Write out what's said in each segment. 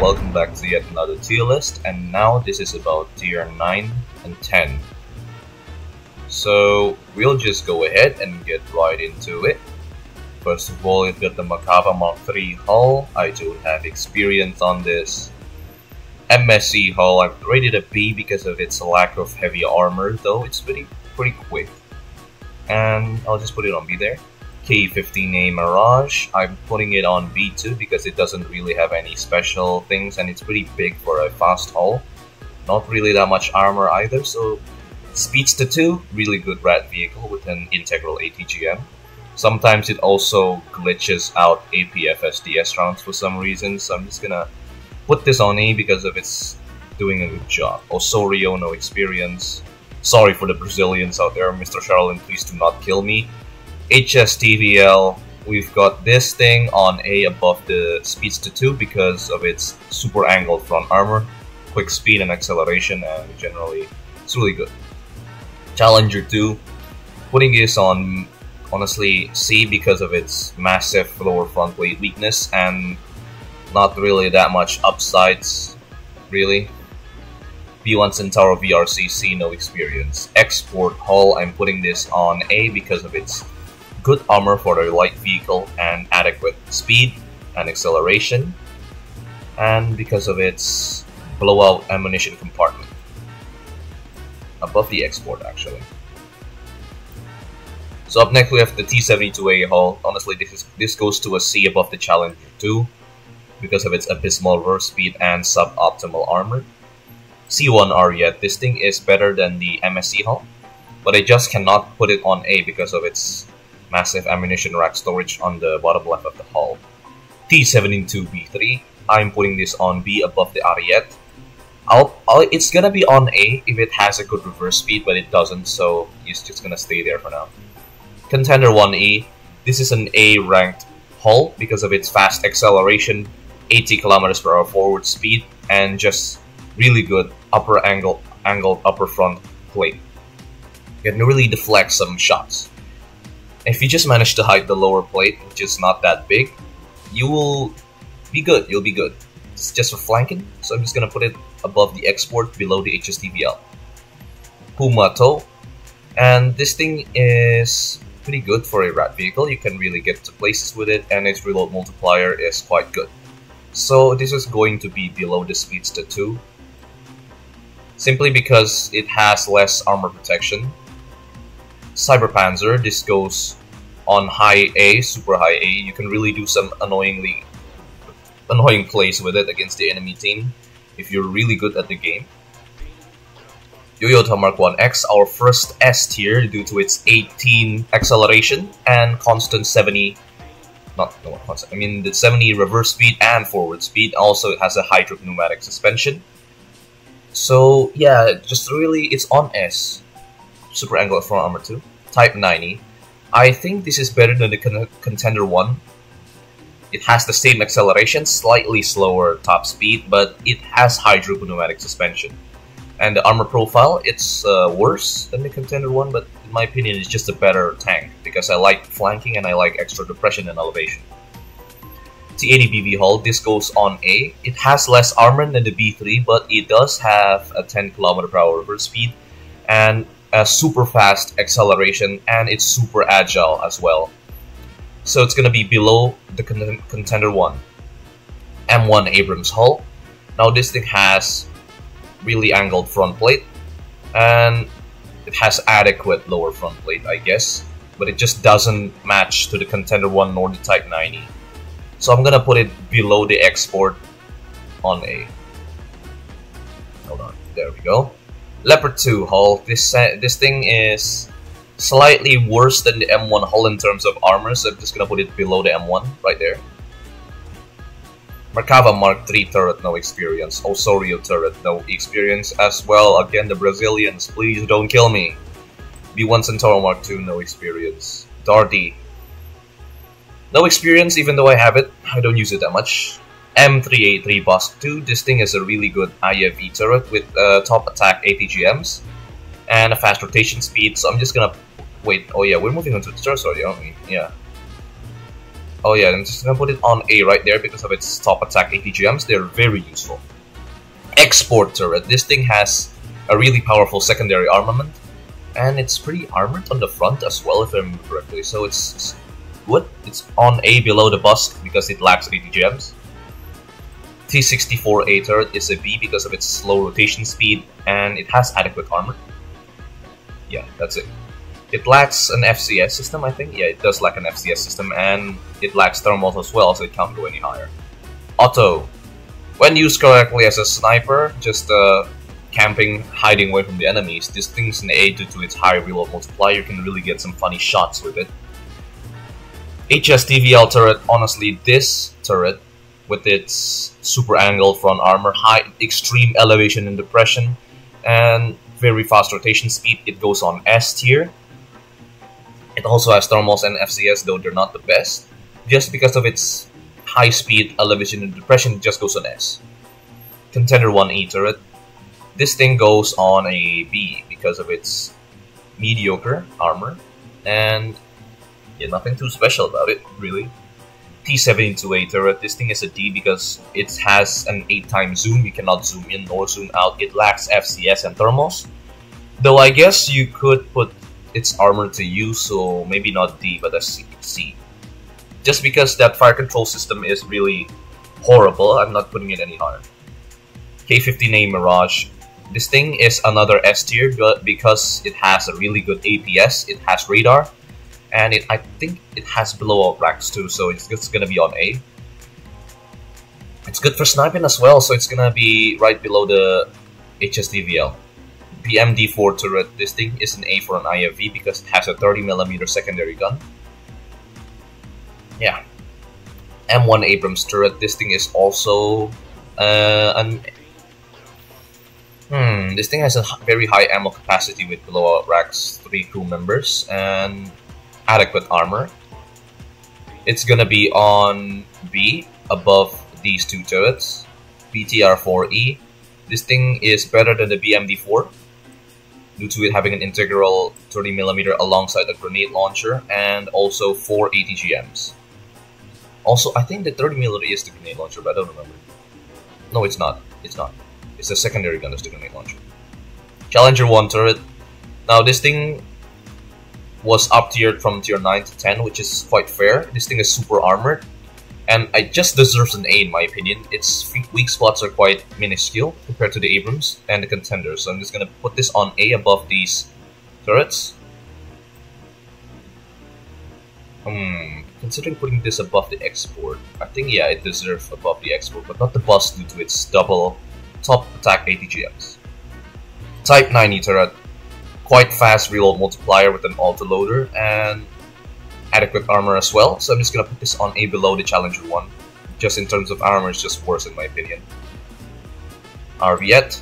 welcome back to yet another tier list, and now this is about tier 9 and 10. So we'll just go ahead and get right into it. First of all, we've got the Makava Mark III hull. I don't have experience on this. MSC hull, I've rated a B because of its lack of heavy armor, though it's pretty quick. And I'll just put it on B there. K15A Mirage, I'm putting it on B2 because it doesn't really have any special things and it's pretty big for a fast hull. Not really that much armor either, so speeds to 2, really good rat vehicle with an integral ATGM. Sometimes it also glitches out APFSDS rounds for some reason, so I'm just gonna put this on A because of its doing a good job. Osorio, no experience. Sorry for the Brazilians out there, Mr. Charlin, please do not kill me. HSTVL, we've got this thing on A above the speeds to 2 because of its super angled front armor, quick speed and acceleration, and generally it's really good. Challenger 2, putting this on honestly C because of its massive lower front plate weakness and not really that much upsides, really. B1 Centauro VRCC, no experience. Export hull, I'm putting this on A because of its good armor for a light vehicle and adequate speed and acceleration, and because of its blowout ammunition compartment. Above the export, actually. So up next we have the T-72A hull. Honestly, this goes to a C above the Challenger 2 because of its abysmal reverse speed and suboptimal armor. C1R yet, this thing is better than the MSC hull, but I just cannot put it on A because of its massive ammunition rack storage on the bottom left of the hull. T-72B3, I'm putting this on B above the Ariete. It's gonna be on A if it has a good reverse speed, but it doesn't, so it's just gonna stay there for now. Contender 1E, this is an A ranked hull because of its fast acceleration, 80 km/h forward speed, and just really good angled upper front plate. You can really deflect some shots. If you just manage to hide the lower plate, which is not that big, you will be good. You'll be good. It's just for flanking, so I'm just gonna put it above the export, below the HSTVL. Pumato, and this thing is pretty good for a rat vehicle. You can really get to places with it, and its reload multiplier is quite good. So this is going to be below the speeds to 2, simply because it has less armor protection. Cyberpanzer, this goes on high A, super high A. You can really do some annoying plays with it against the enemy team if you're really good at the game. Toyota Mark 1X, our first S tier due to its 18 acceleration and constant 70, the 70 reverse speed and forward speed. Also, it has a hydro pneumatic suspension. So yeah, just really, it's on S. Super angled front armor 2. Type 90. I think this is better than the Contender 1. It has the same acceleration, slightly slower top speed, but it has hydro pneumatic suspension. And the armor profile, it's worse than the Contender 1, but in my opinion, it's just a better tank because I like flanking and I like extra depression and elevation. T80BV hull, this goes on A. It has less armor than the B3, but it does have a 10 km/h reverse speed and a super fast acceleration, and it's super agile as well. So it's gonna be below the Contender 1. M1 Abrams hull. Now this thing has really angled front plate, and it has adequate lower front plate, I guess, but it just doesn't match to the Contender 1 nor the Type 90. So I'm gonna put it below the export on A. Hold on, there we go. Leopard 2 hull, this thing is slightly worse than the M1 hull in terms of armor, so I'm just gonna put it below the M1, right there. Merkava Mark III turret, no experience. Osorio turret, no experience as well. Again, the Brazilians, please don't kill me. B1 Centauro Mark II, no experience. Darty, no experience even though I have it. I don't use it that much. M3A3 Bosk 2, this thing is a really good IFV turret with top attack ATGMs and a fast rotation speed, so I'm just gonna wait. Oh yeah, we're moving on to the turrets already, aren't we? Yeah. Oh yeah, I'm just gonna put it on A right there because of its top attack 80 gems. They're very useful. Export turret. This thing has a really powerful secondary armament, and it's pretty armored on the front as well, if I remember correctly. So it's what? It's on A below the bust because it lacks 80 gems. T-64A turret is a B because of its slow rotation speed, and it has adequate armor. Yeah, that's it. It lacks an FCS system, I think. Yeah, it does lack an FCS system, and it lacks thermals as well, so it can't go any higher. Auto. When used correctly as a sniper, just camping, hiding away from the enemies, this thing's an A due to its high reload multiplier. You can really get some funny shots with it. HSTVL turret, honestly, this turret, with its super angled front armor, high extreme elevation and depression, and very fast rotation speed, it goes on S tier. It also has thermals and FCS, though they're not the best. Just because of its high speed, elevation, and depression, it just goes on S. Contender 1E turret. This thing goes on a B because of its mediocre armor, and yeah, nothing too special about it, really. T-72A turret. This thing is a D because it has an 8-time zoom. You cannot zoom in nor zoom out. It lacks FCS and thermals. Though I guess you could put its armor to use, so maybe not D, but a C. Just because that fire control system is really horrible, I'm not putting it any higher. K-15A Mirage. This thing is another S tier because it has a really good APS, it has radar, and I think it has blowout racks too, so it's gonna be on A. It's good for sniping as well, so it's gonna be right below the HSDVL. BMD4 turret. This thing is an A for an IFV because it has a 30mm secondary gun. Yeah. M1 Abrams turret. This thing is also this thing has a very high ammo capacity with blowout racks, 3 crew members, and adequate armor. It's gonna be on B above these two turrets. BTR4E. This thing is better than the BMD4 due to it having an integral 30mm alongside a grenade launcher and also 4 ATGMs. Also, I think the 30mm is the grenade launcher, but I don't remember. No, it's not. It's not. It's the secondary gun that's the grenade launcher. Challenger 1 turret. Now, this thing was up tiered from tier 9 to 10, which is quite fair. This thing is super armored, and it just deserves an A in my opinion. Its weak spots are quite minuscule compared to the Abrams and the Contenders, so I'm just gonna put this on A above these turrets. Considering putting this above the export, I think yeah, it deserves above the export, but not the bust due to its double top attack ATGMs. Type 90 turret. Quite fast reload multiplier with an autoloader and adequate armor as well, so I'm just gonna put this on A below the Challenger 1. Just in terms of armor, it's just worse in my opinion. RVet.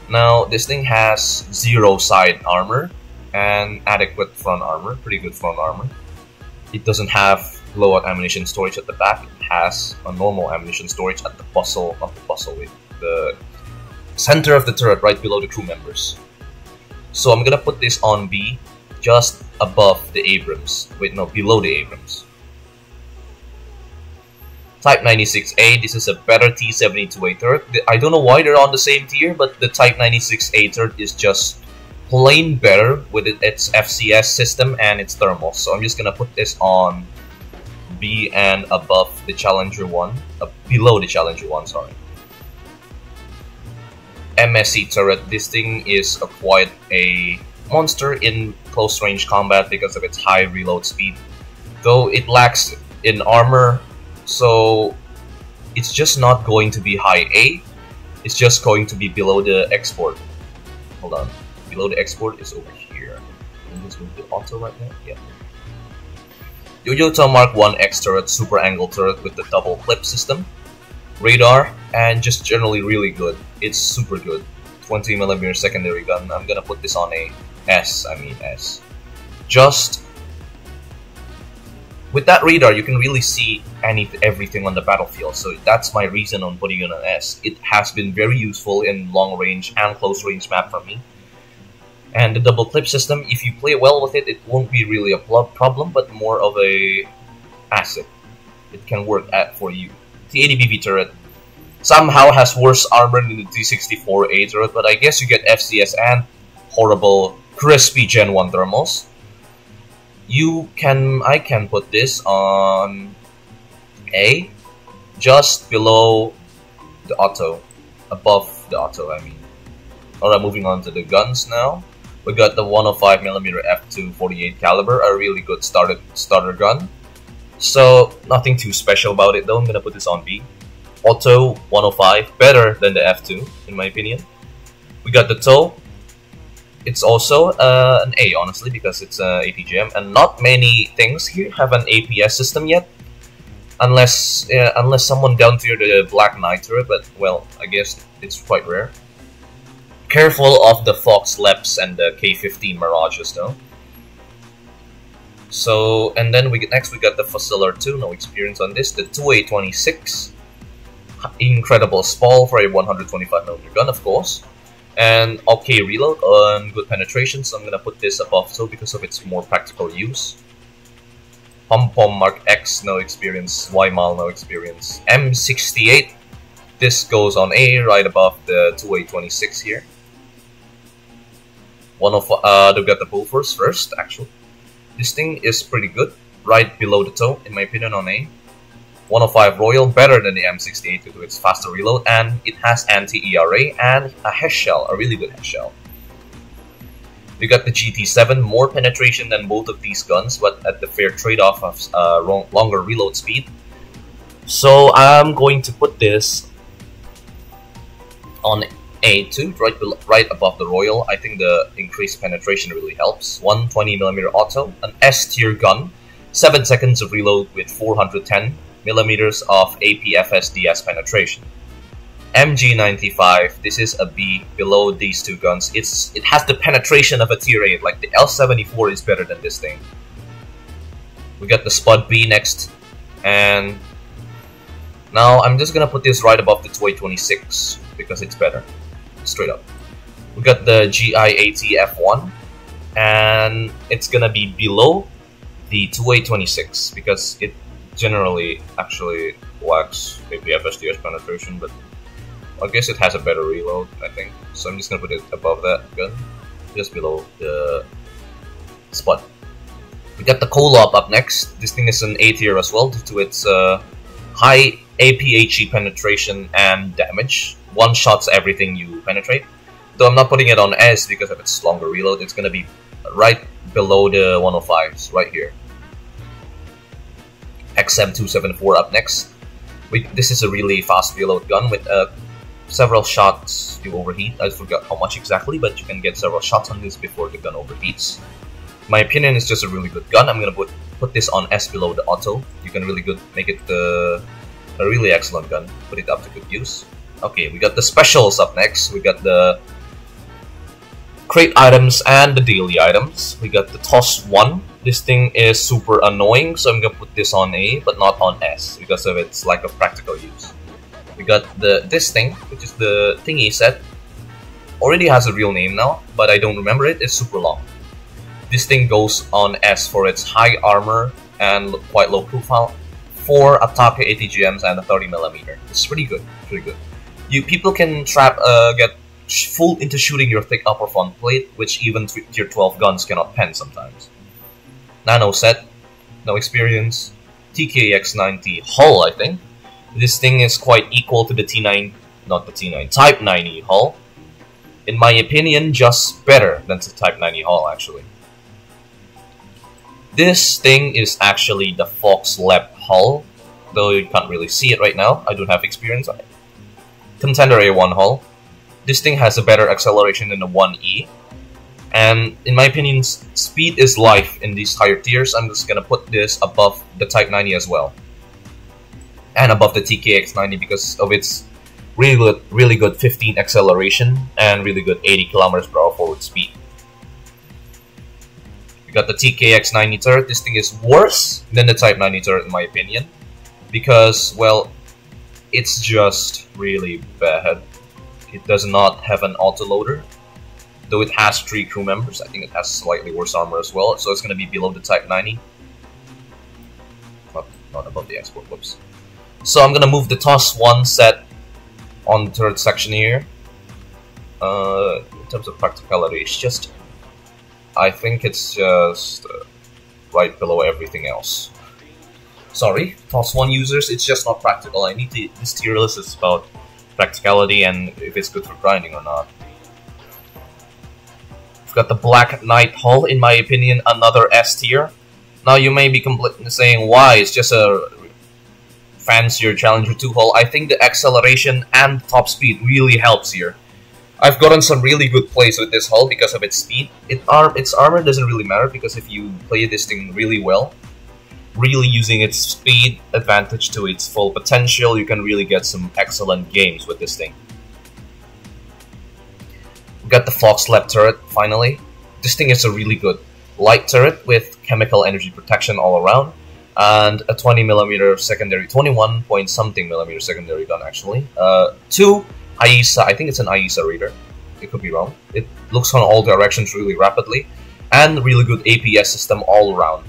Now, this thing has 0 side armor and adequate front armor, pretty good front armor. It doesn't have blowout ammunition storage at the back, it has a normal ammunition storage at the bustle, not the bustle, with the center of the turret right below the crew members. So I'm gonna put this on B, just above the Abrams. Wait, no, below the Abrams. Type 96A, this is a better T-72A turret. I don't know why they're on the same tier, but the Type 96A turret is just plain better with its FCS system and its thermal. So I'm just gonna put this on B and above the Challenger 1, below the Challenger 1, sorry. MSC turret, this thing is quite a monster in close range combat because of its high reload speed. Though it lacks in armor, so it's just not going to be high A, it's just going to be below the export. Hold on, below the export is over here. I'm just move the auto right now, yeah. Yo-Yo Mark 1X turret, super angle turret with the double clip system. Radar, and just generally really good. It's super good. 20mm secondary gun. I'm gonna put this on a S. Just with that radar, you can really see everything on the battlefield. So that's my reason on putting it on S. It has been very useful in long range and close range map for me. And the double clip system, if you play well with it, it won't be really a problem, but more of a asset. it can work at for you. T80BV turret somehow has worse armor than the T64A turret, but I guess you get FCS and horrible crispy Gen 1 thermals. I can put this on A, just below the auto, above the auto I mean. Alright, moving on to the guns now. We got the 105mm f2 48 caliber, a really good starter gun. So nothing too special about it though. I'm gonna put this on B. Auto 105, better than the f2 in my opinion. We got the TOW. It's also an A honestly because it's ATGM, and not many things here have an APS system yet. Unless someone down tier the Black Knight turret, but well, I guess it's quite rare. Careful of the Fox Leps and the K15 Mirages though. So, and then next we got the Fusiler 2, no experience on this. The 2A26, incredible spall for a 125mm gun, of course. And okay reload and good penetration, so I'm gonna put this above so because of its more practical use. Pom Pom Mark X, no experience. YMAL, no experience. M68, this goes on A, right above the 2A26 here. They've got the Bullforce first, actually. This thing is pretty good, right below the TOW, in my opinion, on A. 105 Royal, better than the M68 due to its faster reload, and it has anti-ERA and a HES shell, a really good HES shell. We got the GT7, more penetration than both of these guns, but at the fair trade-off of longer reload speed. So I'm going to put this on A2, right above the Royal. I think the increased penetration really helps. 120mm auto, an S tier gun, 7 seconds of reload with 410mm of APFS DS penetration. MG95, this is a B below these two guns. It has the penetration of a tier 8, like the L74 is better than this thing. We got the Spud B next, and now I'm just gonna put this right above the 2A26 because it's better, straight up. We got the GI80 F1, and it's gonna be below the 2A26 because it generally actually lacks APFS DS penetration, but I guess it has a better reload, I think. So I'm just gonna put it above that gun, just below the Spud. We got the Kolob up next. This thing is an A tier as well due to its high APHE penetration and damage. One shots everything you penetrate. Though I'm not putting it on S because of its longer reload. It's gonna be right below the 105s, right here. XM274 up next. This is a really fast reload gun with several shots you overheat. I forgot how much exactly, but you can get several shots on this before the gun overheats. My opinion is just a really good gun. I'm gonna put this on S below the auto. You can really make it a really excellent gun. Put it up to good use. Okay, we got the specials up next. We got the crate items and the daily items. We got the TOS 1. This thing is super annoying, so I'm gonna put this on A, but not on S because of its lack of practical use. We got this thing, which is the thingy set. Already has a real name now, but I don't remember it. It's super long. This thing goes on S for its high armor and quite low profile, 4 attack ATGMs and a 30mm. It's pretty good, pretty good. People can get fooled into shooting your thick upper front plate, which even tier 12 guns cannot pen sometimes. Nano set, no experience. TKX90 hull, I think. This thing is quite equal to the T9, not the T9, Type 90 hull. In my opinion, just better than the Type 90 hull, actually. This thing is actually the Fox Lep hull, though you can't really see it right now. I don't have experience on it. Contender A1 hull. This thing has a better acceleration than the 1E. And in my opinion, speed is life in these higher tiers. I'm just gonna put this above the Type 90 as well. And above the TKX90 because of its really good 15 acceleration and really good 80 km/h forward speed. We got the TKX90 turret. This thing is worse than the Type 90 turret in my opinion because, well, it's just really bad. It does not have an autoloader, though it has 3 crew members. I think it has slightly worse armor as well, so it's going to be below the Type 90. not above the export, whoops. So I'm gonna move the TOS 1 set on the turret section here. In terms of practicality, it's just, I think it's just right below everything else. Sorry, TOS 1 users, it's just not practical. I need to, this tier list is about practicality and if it's good for grinding or not. We've got the Black Knight hull, in my opinion, another S tier. Now you may be saying why, it's just a fancier Challenger 2 hull. I think the acceleration and top speed really helps here. I've gotten some really good plays with this hull because of its speed. Its armor doesn't really matter because if you play this thing really well, really using its speed advantage to its full potential, you can really get some excellent games with this thing. We got the Fox Lab turret finally. This thing is a really good light turret with chemical energy protection all around and a 20mm secondary, 21 point something millimeter secondary gun actually. 2 AISA, I think it's an AISA reader, it could be wrong. It looks on all directions really rapidly, and really good APS system all around.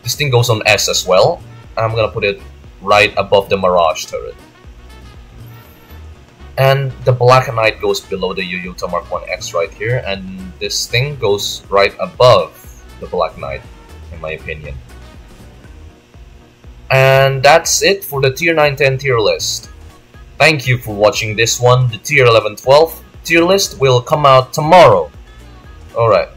This thing goes on S as well. I'm gonna put it right above the Mirage turret. And the Black Knight goes below the Yoyota Mark 1X right here, and this thing goes right above the Black Knight, in my opinion. And that's it for the Tier 9-10 tier list. Thank you for watching this one. The Tier 11-12 tier list will come out tomorrow. Alright.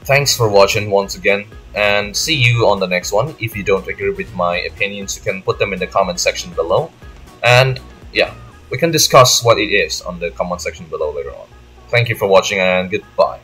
Thanks for watching once again, and see you on the next one. If you don't agree with my opinions, you can put them in the comment section below. And yeah, we can discuss what it is on the comment section below later on. Thank you for watching and goodbye.